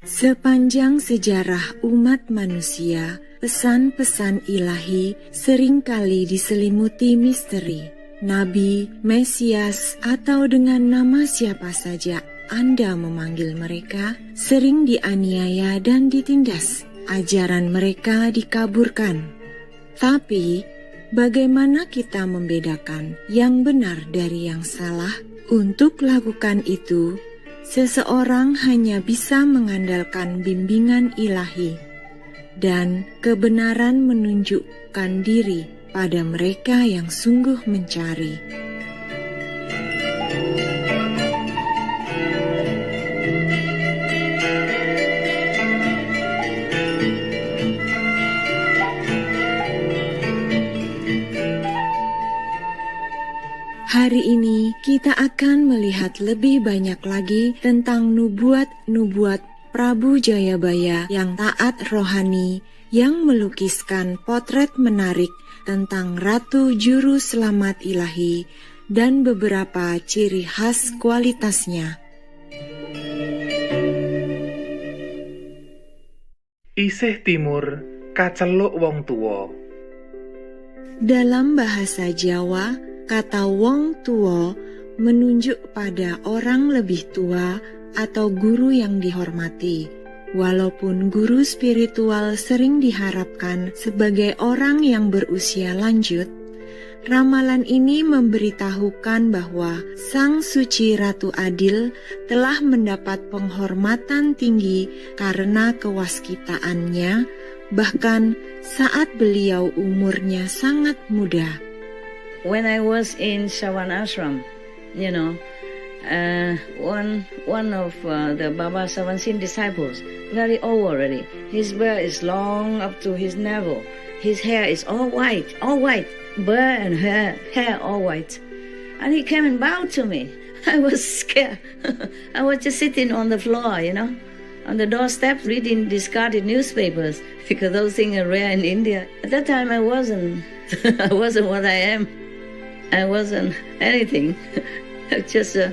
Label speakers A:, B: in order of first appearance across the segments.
A: Sepanjang sejarah umat manusia, pesan-pesan ilahi seringkali diselimuti misteri. Nabi, Mesias, atau dengan nama siapa saja Anda memanggil mereka, sering dianiaya dan ditindas. Ajaran mereka dikaburkan. Tapi, bagaimana kita membedakan yang benar dari yang salah? Untuk lakukan itu, seseorang hanya bisa mengandalkan bimbingan ilahi dan kebenaran menunjukkan diri pada mereka yang sungguh mencari. Hari ini kita akan melihat lebih banyak lagi tentang nubuat-nubuat Prabu Jayabaya yang taat rohani, yang melukiskan potret menarik tentang Ratu Juru Selamat Ilahi dan beberapa ciri khas kualitasnya.
B: Isih timur kaceluk wong tuwa.
A: Dalam bahasa Jawa, kata wong tua menunjuk pada orang lebih tua atau guru yang dihormati. Walaupun guru spiritual sering diharapkan sebagai orang yang berusia lanjut, ramalan ini memberitahukan bahwa Sang Suci Ratu Adil telah mendapat penghormatan tinggi karena kewaskitaannya, bahkan saat beliau umurnya sangat muda.
C: When I was in Sawan Ashram, one of the Baba Sawan Sin disciples, very old already. His beard is long up to his navel. His hair is all white, beard and hair all white. And he came and bowed to me. I was scared. I was just sitting on the floor, on the doorstep reading discarded newspapers, because those things are rare in India. At that time I wasn't what I am. I wasn't anything, just a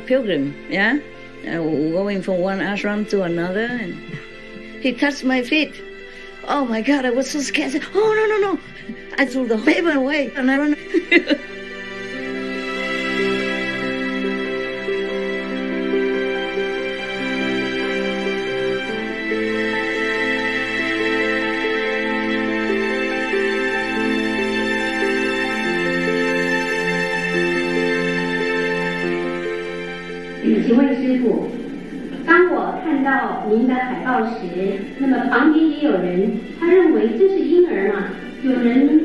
C: pilgrim, going from one ashram to another. And he touched my feet. Oh my God, I was so scared. I said, oh, no. I threw the paper away and I ran.
D: 请问师父，当我看到您的海报时，那么旁边也有人，他认为这是婴儿嘛？有人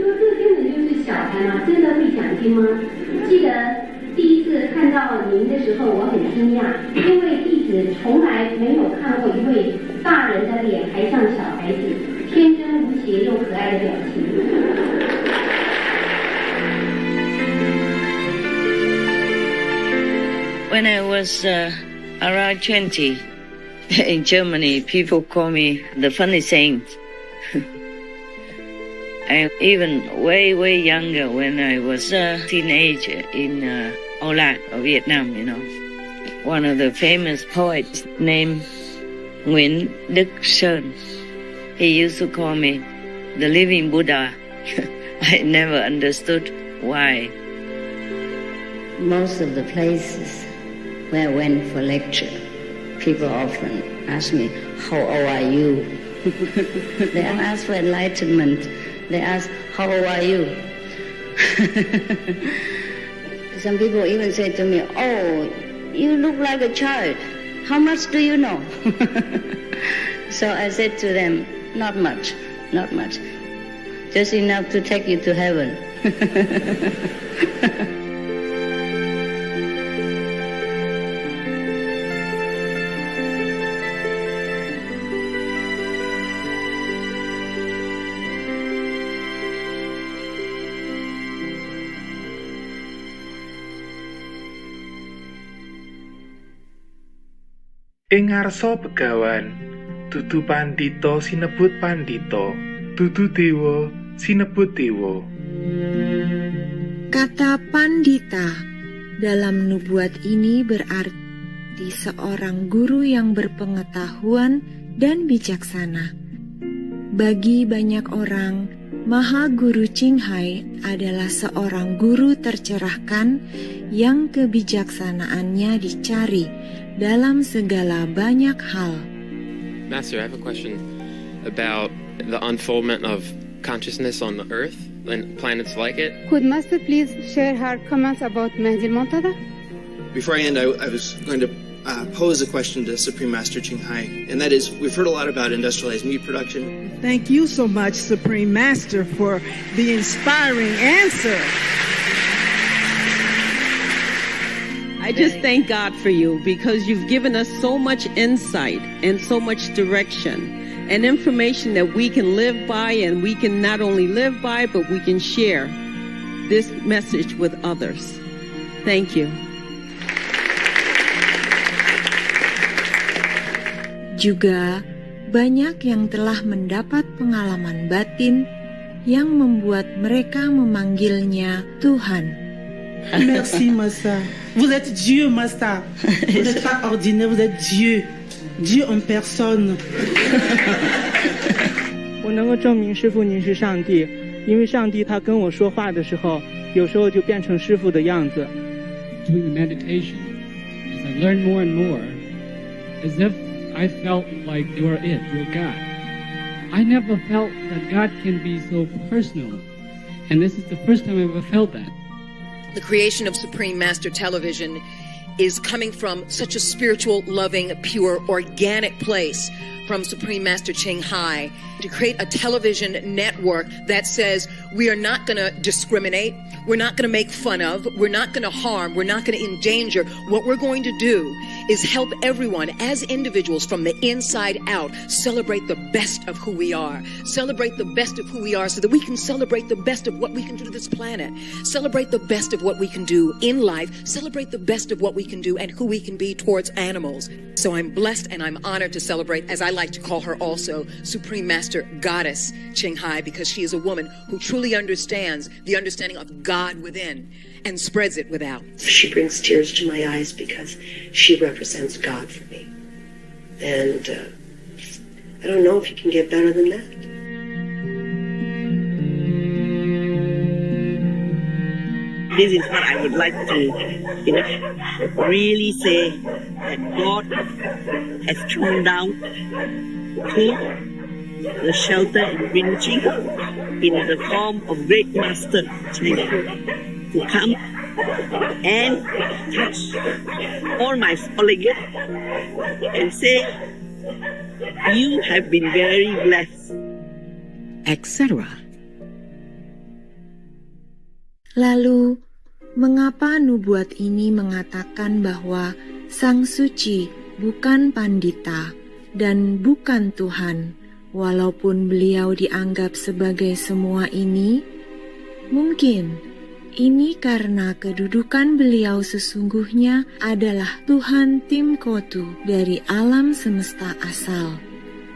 D: 说这根本就是小孩嘛，真的会讲经吗？记得第一次看到您的时候，我很惊讶，因为弟子从来没有看过一位大人的脸还像小孩子，天真无邪又可爱的表情。
C: When I was around 20 in Germany, people call me the funny saint. And even way younger, when I was a teenager in Âu Lạc, Vietnam, one of the famous poets named Nguyễn Đức Sơn, he used to call me the living Buddha. I never understood why. Most of the places where I went for lecture, people often ask me, how old are you? They don't ask for enlightenment. They ask, how old are you? Some people even say to me, oh, you look like a child. How much do you know? So I said to them, not much. Just enough to take you to heaven.
B: Ing ngarsa begawan, dudu pandita sinebut pandita, dudu dewa sinebut dewa.
A: Kata pandita dalam nubuat ini berarti seperti seorang guru yang berpengetahuan dan bijaksana. Bagi banyak orang, Maha Guru Ching Hai adalah seorang guru tercerahkan yang kebijaksanaannya dicari dalam segala banyak hal.
E: Master, I have a question about the unfoldment of consciousness on the Earth and planets like it.
F: Could Master please share her comments about Mahdi al-Muntada?
G: Before I end, I was going to pose a question to Supreme Master Ching Hai, and that is, we've heard a lot about industrialized meat production.
H: Thank you so much, Supreme Master, for the inspiring answer.
I: I just thank God for you because you've given us so much insight and so much direction and information that we can live by, and we can not only live by, but we can share this message with others. Thank you.
A: Juga banyak yang telah mendapat pengalaman batin yang membuat mereka memanggilnya Tuhan.
J: Merci, Master. Vous êtes Dieu, Master. Vous n'êtes pas ordinaire, vous êtes Dieu. Dieu en personne.
K: 我能够证明师父您是上帝，因为上帝他跟我说话的时候，有时候就变成师父的样子。
L: Doing the meditation, as I learned more and more, as if I felt like you are it, you're God. I never felt that God can be so personal, and this is the first time I ever felt that.
M: The creation of Supreme Master Television is coming from such a spiritual, loving, pure, organic place from Supreme Master Ching Hai to create a television network that says we are not going to discriminate, we're not going to make fun of, we're not going to harm, we're not going to endanger. What we're going to do is help everyone as individuals from the inside out celebrate the best of who we are. Celebrate the best of who we are so that we can celebrate the best of what we can do to this planet. Celebrate the best of what we can do in life. Celebrate the best of what we can do and who we can be towards animals. So I'm blessed and I'm honored to celebrate, as I like to call her also, Supreme Master Goddess Ching Hai, because she is a woman who truly understands the understanding of God within and spreads it without.
N: She brings tears to my eyes because she represents God for me. And I don't know if you can get better than that.
O: This is what I would like to, really say that God has come down to the shelter in Winching in the form of Great Master Ching to come and touch all my falling and say, you have been very blessed, etc.
A: Lalu, mengapa nubuat ini mengatakan bahwa Sang Suci bukan pandita dan bukan Tuhan, walaupun beliau dianggap sebagai semua ini? Mungkin ini karena kedudukan beliau sesungguhnya adalah Tuhan Timkotu dari alam semesta asal.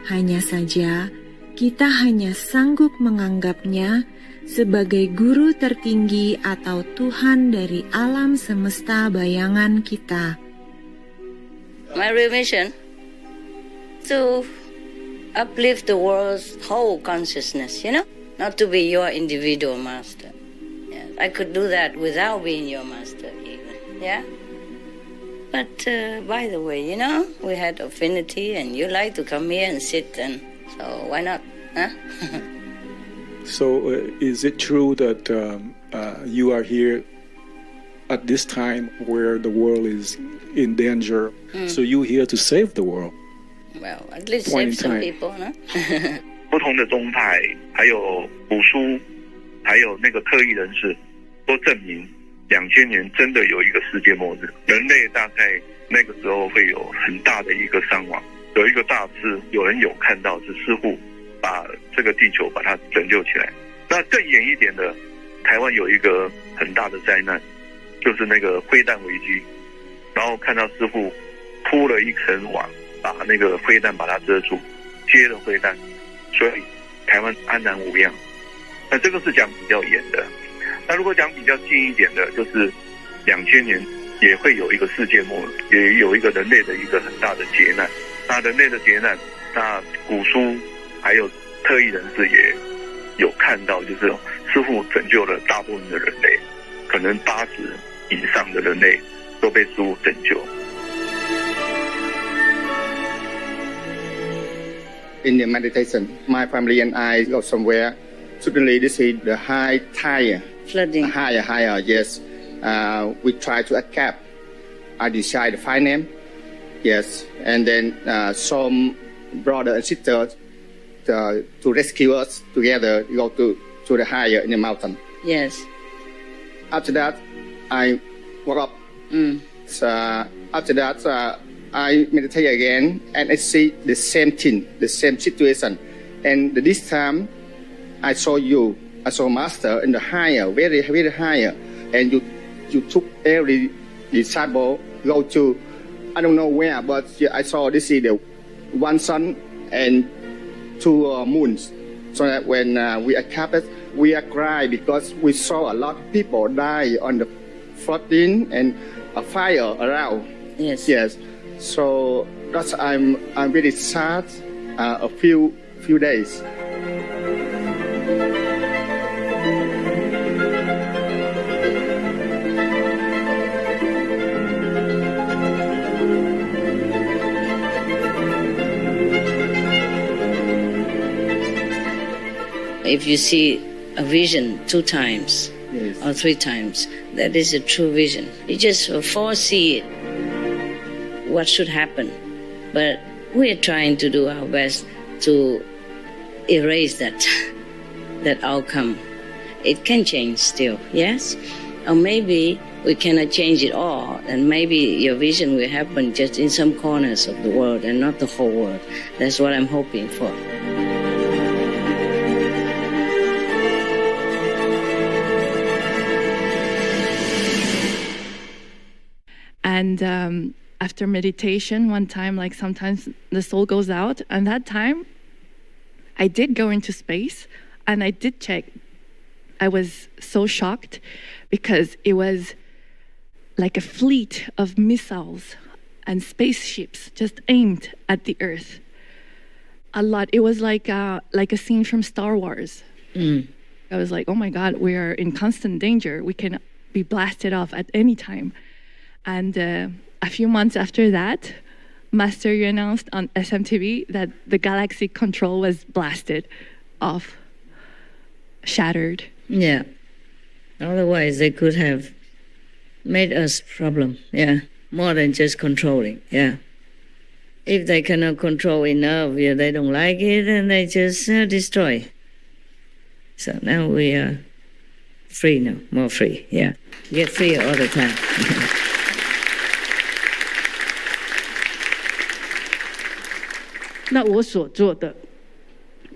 A: Hanya saja, kita hanya sanggup menganggapnya sebagai guru tertinggi atau Tuhan dari alam semesta bayangan kita.
C: My real mission to uplift the world's whole consciousness, not to be your individual master. Yes, I could do that without being your master even, yeah? But by the way, we had affinity and you like to come here and sit, and so why not, huh?
P: So is it true that you are here at this time where the world is in danger? So you're here to save the world?
C: Well, at least save some people, no?
Q: 不同的宗派，还有古书，还有那个特异人士，都证明2000年真的有一个世界末日，人类大概那个时候会有很大的一个伤亡。有一个大师，有人有看到是师父把这个地球把它拯救起来。那更远一点的，台湾有一个很大的灾难，就是那个飞弹危机，然后看到师父铺了一层网，把那个飞弹把它遮住，接了飞弹，所以台湾安然无恙。那这个是讲比较远的。那如果讲比较近一点的，就是2000年也会有一个世界末日，也有一个人类的一个很大的劫难。那人类的劫难，那古书还有特异人士也有看到，就是师父拯救了大部分的人类，可能80%以上的人类都被师父拯救。
R: In the meditation, my family and I go somewhere. Suddenly, this is the high tide.
C: Flooding.
R: Higher, yes. We try to escape. I decide to find them. Yes. And then some brother and sisters to rescue us together, go to the higher in the mountain.
C: Yes.
R: After that, I woke up. So after that, I meditate again, and I see the same thing, the same situation. And this time, I saw you. I saw Master in the higher, very, very higher. And you took every disciple go to, I don't know where, but I saw this is the one sun and 2 moons. So that when we escaped, we are crying because we saw a lot of people die on the flooding and a fire around.
C: Yes.
R: Yes. So that's I'm really sad. A few days.
C: If you see a vision 2 times or 3 times, that is a true vision. You just foresee what should happen. But we are trying to do our best to erase that outcome. It can change still, yes? Or maybe we cannot change it all, and maybe your vision will happen just in some corners of the world and not the whole world. That's what I'm hoping for.
S: And after meditation, one time, like sometimes the soul goes out, and that time I did go into space and I did check. I was so shocked because it was like a fleet of missiles and spaceships just aimed at the Earth. A lot. It was like a scene from Star Wars. I was like, oh my God, we are in constant danger. We can be blasted off at any time. And a few months after that, Master, you announced on SMTV that the galaxy control was blasted off, shattered.
C: Yeah. Otherwise, they could have made us problem. Yeah. More than just controlling. Yeah. If they cannot control enough, they don't like it, and they just destroy. So now we are free now, more free. Yeah. Get free all the time.
F: 那我所做的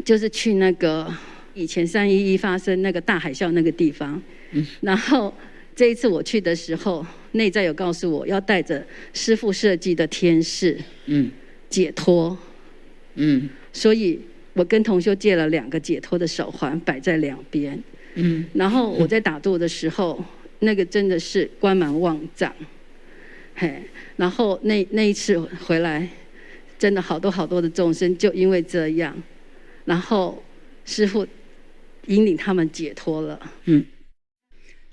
F: 就是去那个以前311发生那个大海啸那个地方，然后这一次我去的时候，内在有告诉我要带着师父设计的天使，解脱，所以我跟同修借了2个解脱的手环摆在2边，然后我在打坐的时候，那个真的是光芒万丈，然后那一次回来。真的好多的众生就因为这样，然后师父引领他们解脱了。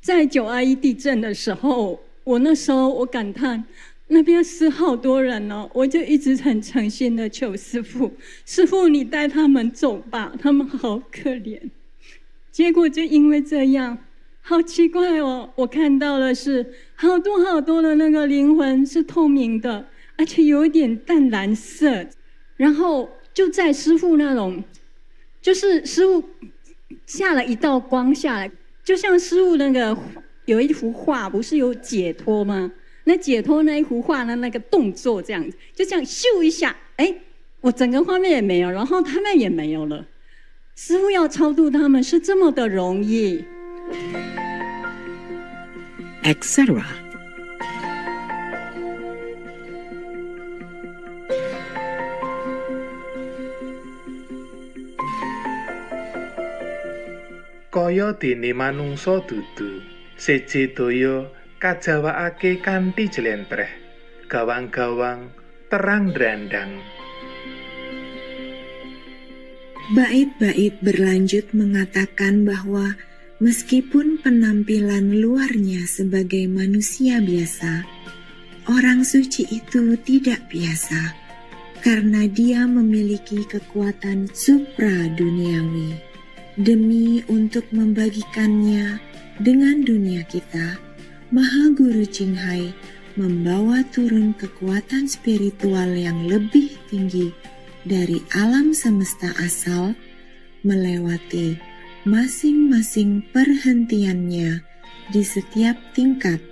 T: 在921地震的时候，那时候我感叹那边死好多人哦，我就一直很诚心的求师父，师父你带他们走吧，他们好可怜。结果就因为这样，好奇怪哦，我看到的是好多的那个灵魂是透明的。而且有一点淡蓝色，然后就在师父那种，就是师父下了一道光下来，就像师父那个有一幅画，不是有解脱吗？那解脱那一幅画的那个动作这样子，就这样咻一下，我整个画面也没有，然后他们也没有了。师父要超度他们是这么的容易
M: ，etc.
B: Kaya dene manungsa dudu, seje daya kajawakake kanthi jlentreh, gawang-gawang terang drandang.
A: Bait-bait berlanjut mengatakan bahwa meskipun penampilan luarnya sebagai manusia biasa, orang suci itu tidak biasa karena dia memiliki kekuatan supra-duniawi. Demi untuk membagikannya dengan dunia kita, Maha Guru Ching Hai membawa turun kekuatan spiritual yang lebih tinggi dari alam semesta asal melewati masing-masing perhentiannya di setiap tingkat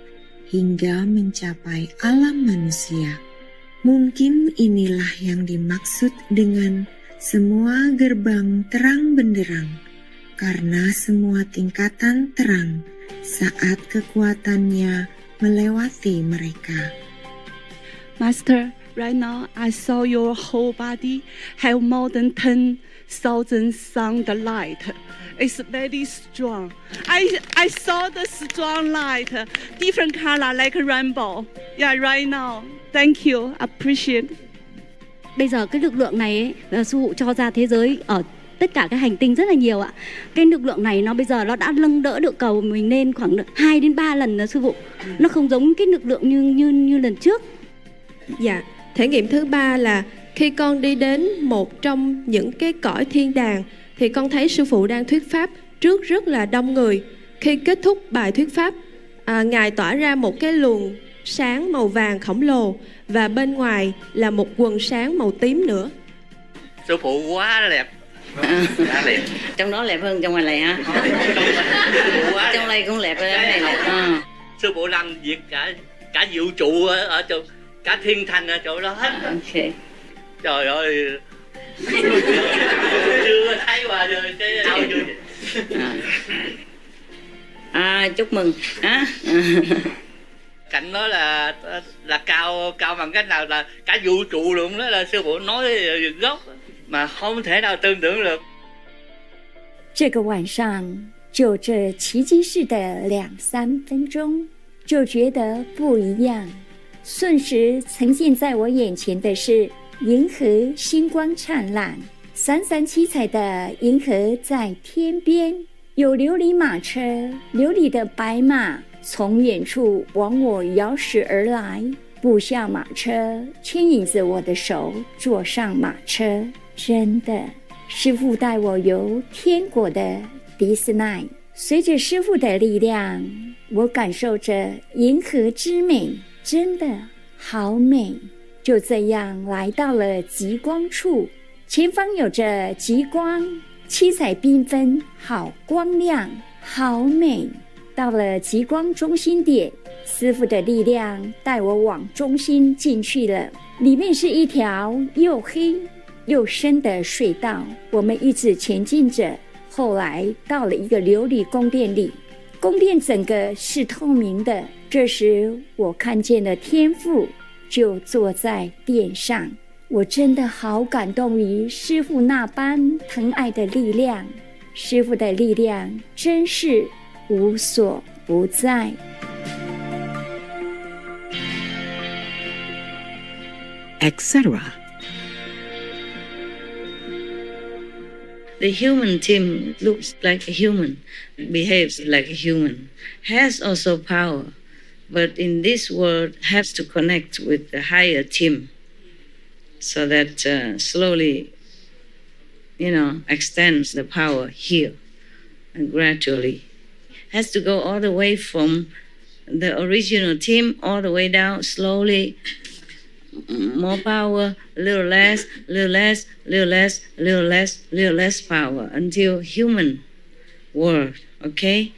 A: hingga mencapai alam manusia. Mungkin inilah yang dimaksud dengan semua gerbang terang benderang, karena semua tingkatan terang saat kekuatannya melewati mereka.
U: Master, right now I saw your whole body have more than 10,000 sound light. It's very strong. I saw the strong light, different color like a rainbow. Yeah, right now. Thank you. Appreciate.
V: Bây giờ cái lực lượng này ấy, là sư phụ cho ra thế giới ở tất cả các hành tinh rất là nhiều ạ. Cái lực lượng này nó bây giờ nó đã nâng đỡ được cầu mình lên khoảng 2 đến 3 lần nữa sư phụ. Nó không giống cái lực lượng như lần trước.
W: Dạ, thể nghiệm thứ ba là khi con đi đến một trong những cái cõi thiên đàng thì con thấy sư phụ đang thuyết pháp trước rất là đông người. Khi kết thúc bài thuyết pháp, Ngài tỏa ra một cái luồng sáng màu vàng khổng lồ và bên ngoài là một quần sáng màu tím nữa.
X: Sư phụ quá đẹp. Quá đẹp.
C: Trong đó đẹp hơn trong ngoài này hả? Trong này cũng đẹp hơn này đẹp.
X: Sư phụ làm việc cả vũ trụ ở chỗ, cả thiên thành ở chỗ đó hết.
C: Ok.
X: Trời ơi. Chưa thấy qua rồi cái đâu chưa.
C: Chúc mừng.
X: Cảnh đó là cao bằng cách nào là cả vũ trụ luôn, đó là sư phụ nói gốc mà không thể nào tưởng tượng được.
Y: 这个晚上就这奇迹式的2-3分钟，就觉得不一样。瞬时呈现在我眼前的是银河星光灿烂，闪闪七彩的银河在天边，有琉璃马车，琉璃的白马从远处往我摇驶而来，步下马车，牵引着我的手，坐上马车。真的，师父带我游天国的迪士尼，随着师父的力量，我感受着银河之美，真的好美。就这样来到了极光处，前方有着极光，七彩缤纷，好光亮，好美。到了极光中心点，师父的力量带我往中心进去了，里面是一条又黑又深的隧道，我们一直前进着，后来到了一个琉璃宫殿里，宫殿整个是透明的，这时我看见了天父就坐在殿上，我真的好感动于师父那般疼爱的力量，师父的力量真是无所不在。
Z: etc.
C: The human team looks like a human, behaves like a human, has also power, but in this world has to connect with the higher team so that slowly, extends the power here and gradually. Has to go all the way from the original team all the way down slowly. More power, a little less, little less, little less, little less, little less power until human world, okay?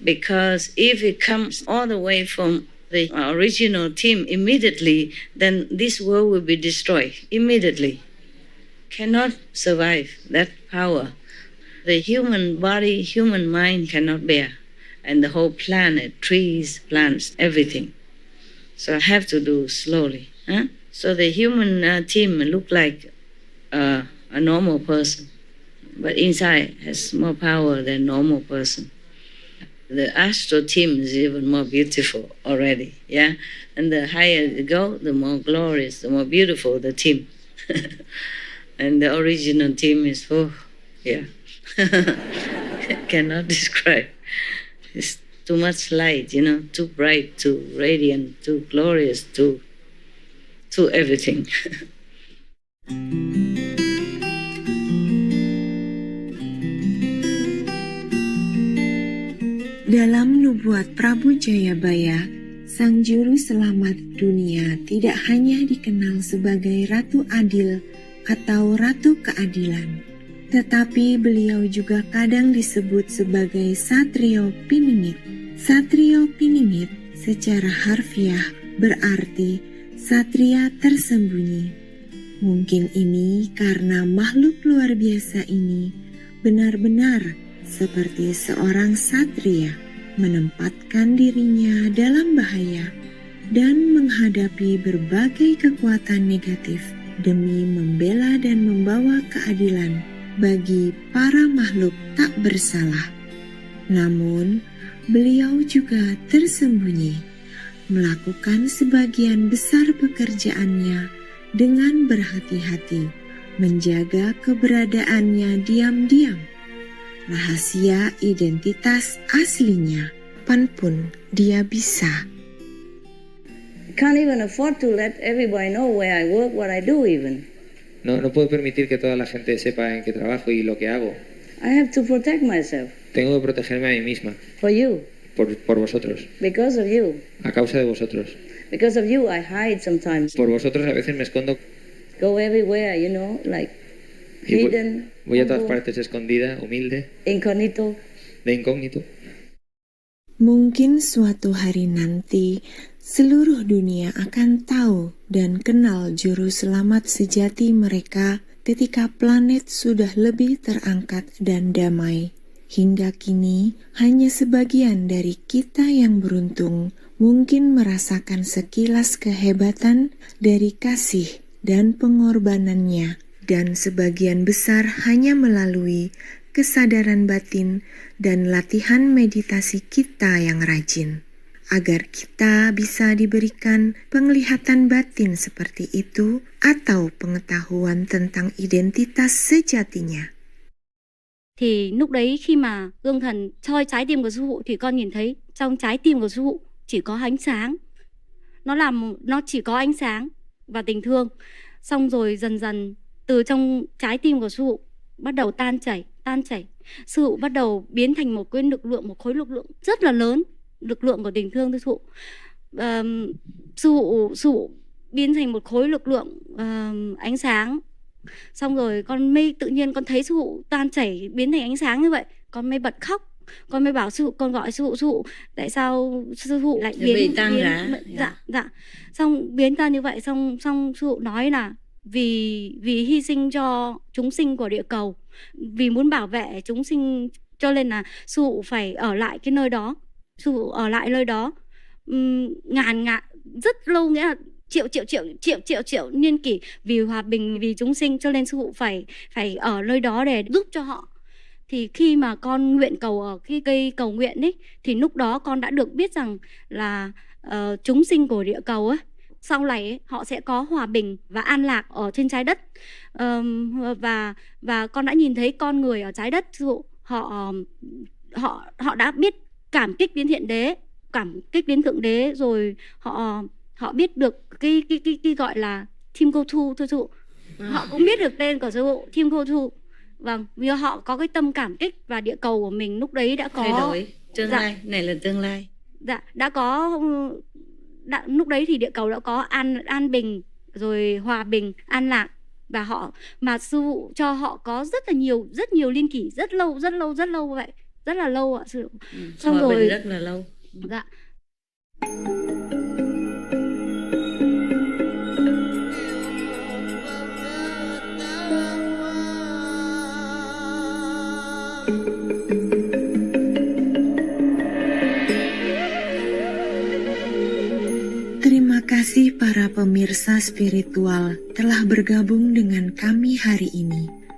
C: Because if it comes all the way from the original team immediately, then this world will be destroyed immediately. Cannot survive that power. The human body, human mind cannot bear. And the whole planet, trees, plants, everything. So I have to do slowly. So the human team look like a normal person, but inside has more power than normal person. The astro team is even more beautiful already, yeah? And the higher you go, the more glorious, the more beautiful the team. And the original team is, oh, yeah. Cannot describe. It's too much light, too bright, too radiant, too glorious, too everything.
A: Dalam nubuat Prabu Jayabaya, Sang Juru Selamat dunia tidak hanya dikenal sebagai Ratu Adil atau Ratu Keadilan, tetapi beliau juga kadang disebut sebagai Satrio Piningit. Satrio Piningit secara harfiah berarti satria tersembunyi. Mungkin ini karena makhluk luar biasa ini benar-benar seperti seorang satria menempatkan dirinya dalam bahaya dan menghadapi berbagai kekuatan negatif demi membela dan membawa keadilan bagi para makhluk tak bersalah. Namun, beliau juga tersembunyi, melakukan sebagian besar pekerjaannya dengan berhati-hati, menjaga keberadaannya diam-diam. Rahasia identitas aslinya, kapanpun dia bisa.
C: Can't even afford to let everybody know where I work, what I do even.
D: No puedo permitir que toda la gente sepa en qué trabajo y lo que hago.
C: I have to protect myself.
D: Tengo que protegerme a mí misma.
C: For you.
D: Por vosotros.
C: Because of you.
D: A causa de vosotros.
C: Because of you, I hide sometimes.
D: Por vosotros a veces me escondo.
C: Go everywhere, like hidden.
D: Voy a todas partes escondida, humilde.
C: Incognito.
D: De incógnito.
A: Mungkin suatu hari nanti seluruh dunia akan tahu dan kenal juru selamat sejati mereka ketika planet sudah lebih terangkat dan damai. Hingga kini, hanya sebagian dari kita yang beruntung mungkin merasakan sekilas kehebatan dari kasih dan pengorbanannya, dan sebagian besar hanya melalui kesadaran batin dan latihan meditasi kita yang rajin. Agar kita bisa diberikan penglihatan batin seperti itu atau pengetahuan tentang identitas sejatinya.
V: Thì lúc đấy khi mà gương thần soi trái tim của sư phụ thì con nhìn thấy trong trái tim của sư phụ chỉ có ánh sáng. Nó chỉ có ánh sáng và tình thương. Xong rồi dần dần từ trong trái tim của sư phụ bắt đầu tan chảy. Sư phụ bắt đầu biến thành một khối lực lượng rất là lớn, lực lượng của tình thương. Sư phụ biến thành một khối lực lượng ánh sáng. Xong rồi con mới tự nhiên con thấy sư phụ tan chảy biến thành ánh sáng như vậy, con mới bật khóc. Con mới bảo sư phụ, con gọi sư phụ, tại sao sư phụ lại biến ra? Dạ. Xong biến ra như vậy, xong sư phụ nói là vì hy sinh cho chúng sinh của địa cầu, vì muốn bảo vệ chúng sinh, cho nên là sư phụ phải ở lại cái nơi đó. Sư phụ ở lại nơi đó ngàn rất lâu, nghĩa là triệu niên kỷ, vì hòa bình, vì chúng sinh, cho nên sư phụ phải ở nơi đó để giúp cho họ. Thì khi mà con nguyện cầu ở cái cây cầu nguyện ấy, thì lúc đó con đã được biết rằng là chúng sinh của địa cầu ấy, sau này ấy, họ sẽ có hòa bình và an lạc ở trên trái đất. Và con đã nhìn thấy con người ở trái đất, sư phụ, họ đã biết cảm kích đến Thiện Đế, cảm kích đến Thượng Đế, rồi họ biết được cái gọi là Team Go To thôi sư phụ. Họ cũng biết được tên của sư phụ Team Go To. Vâng, vì họ có cái tâm cảm kích, và địa cầu của mình lúc đấy đã có
C: thay đổi tương lai, này là tương lai.
V: Dạ, lúc đấy thì địa cầu đã có an bình, rồi hòa bình, an lạc, và mà sư phụ cho họ có rất nhiều liên kỷ, rất lâu vậy, rất là lâu ạ sư phụ. Xong
C: hòa
V: rồi
C: bình rất là lâu.
V: Dạ.
A: Terima kasih para pemirsa spiritual telah bergabung dengan kami hari ini.